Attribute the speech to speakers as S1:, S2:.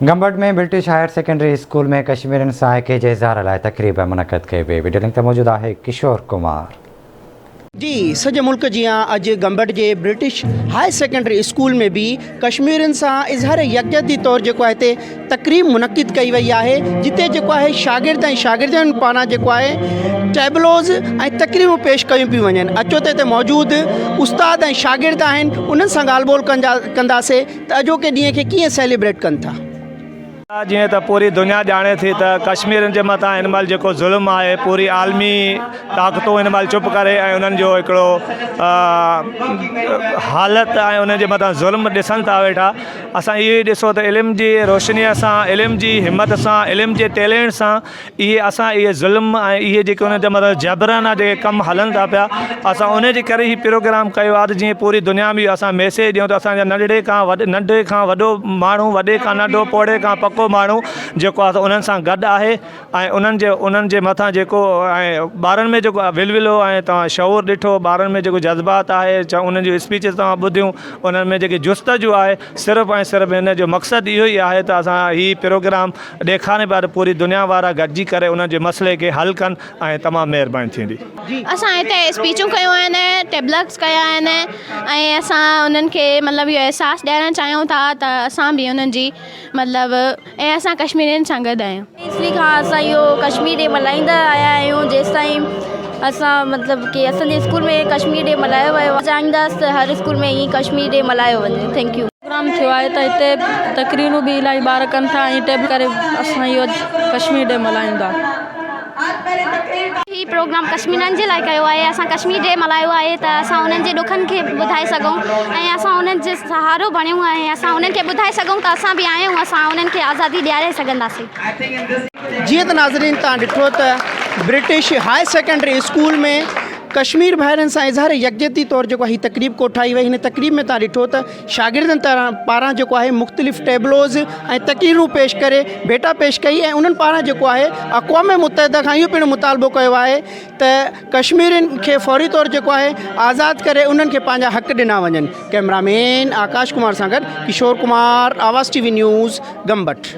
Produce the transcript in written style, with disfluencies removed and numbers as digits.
S1: गंबट में British higher secondary school में कश्मीरन साहिके जे इज़हार लाइ तकरीब मुनक़द कई वई। वीडियो लिंक ते मौजूद है किशोर कुमार।
S2: जी सॼे मुल्क जी अॼु गंबट जे ब्रिटिश हायर सेकेंडरी स्कूल में भी कश्मीरियुनि सां इज़हार यकजहती तौर जेको आहे हिते तकरीब मुनक़िद कई वई आहे, जिते जेको आहे शागिर्द ऐं शागिर्दनि पारां जेको आहे टैबलोज़ ऐं तकरीबूं पेश कयूं पियूं वञनि। अचो त हिते मौजूद उस्ताद ऐं शागिर्द आहिनि, उन्हनि सां ॻाल्हि ॿोल कंदासीं त अॼोके ॾींहं खे कीअं सेलिब्रेट कनि था।
S3: जीअं त पूरी दुनिया ॼाणे थी त कश्मीरनि जे मथां हिन महिल जेको ज़ुल्म आहे, पूरी आलमी ताक़तूं हिन महिल चुप करे ऐं उन्हनि जो हिकिड़ो हालत ऐं उन्हनि जे मथां ज़ुल्म ॾिसनि था वेठा। असां इहो ई ॾिसो त इल्म जी रोशनीअ सां, इल्म जी हिमत सां, इल्म जे टैलेंट सां इहे ज़ुल्म ऐं इहे जेके उन्हनि जे मथां जबराना जेके कम हलनि था पिया, असां उन जे करे ई प्रोग्राम कयो आहे। जीअं पूरी दुनिया में असां मैसेज ॾियूं त असांजा नंढे खां वॾो माण्हू, वॾे खां नंढो, पोड़े खां पको माण्हू जेको आहे उन्हनि सां गॾु आहे ऐं उन्हनि जे मथां जेको ऐं ॿारनि में जेको विलविलो ऐं तव्हां शऊर ॾिठो, ॿारनि में जेको जज़्बात आहे, उन्हनि जूं स्पीचिस तव्हां ॿुधियूं, उन्हनि में जेकी जुस्तजू आहे, सिर्फ़ु ऐं सिर्फ़ु हिन जो मक़सदु इहो ई आहे त असां हीउ प्रोग्राम ॾेखारे पिया पूरी दुनिया वारा गॾिजी करे उन्हनि जे मसइले खे हल कनि ऐं तमामु महिरबानी थींदी।
S4: असां हिते स्पीचूं कयूं आहिनि, टेबलट्स कया आहिनि ऐं असां उन्हनि खे मतिलबु इहो अहसासु ॾियणु चाहियूं था त असां बि उन्हनि जी मतिलबु ऐं असां कश्मीरियुनि सां गॾु आहियूं।
S5: इसलिए खां असां इहो कश्मीर डे मल्हाईंदा आया आहियूं जेसि ताईं असां मतिलबु की असांजे स्कूल में कश्मीर डे मल्हायो वियो आहे। चाहींदासीं त हर स्कूल में ईअं कश्मीर डे मल्हायो वञे। Thank U.
S6: प्रोग्राम थियो आहे त हिते तकरीरूं बि इलाही ॿार कनि था ऐं टेब करे असां इहो कश्मीर डे मल्हाईंदा।
S4: ही प्रोग्राम कश्मीरनि जे लाइ कयो आहे। असां कश्मीर डे मल्हायो आहे त असां उन्हनि जे ॾुखनि खे ॿुधाए सघूं ऐं असां उन्हनि जे सहारो बणियूं ऐं असां उन्हनि खे ॿुधाए सघूं त असां बि आहियूं, असां उन्हनि खे आज़ादी ॾियारे सघंदासीं।
S2: जीअं त नाज़रीन तव्हां ॾिठो त ब्रिटिश हायर सेकेंडरी स्कूल में कश्मीर भाइरनि सां इज़हार यकजहती तौर जेको हीअ तकरीब कोठाई वई। हिन तकरीब में तव्हां ॾिठो त शागिर्दनि पारां जेको आहे मुख़्तलिफ़ टेबलोज़ ऐं तकरीरूं पेश करे भेटा पेश कई ऐं उन्हनि पारां जेको आहे अक़वाम मुतहिदा खां इहो पिणु मुतालबो कयो आहे त कश्मीरियुनि खे फौरी तौर जेको आहे आज़ादु करे उन्हनि खे पंहिंजा हक़ ॾिना वञनि। कैमरामैन आकाश कुमार सां गॾु किशोर कुमार, आवाज़ TV न्यूज़, गंबट।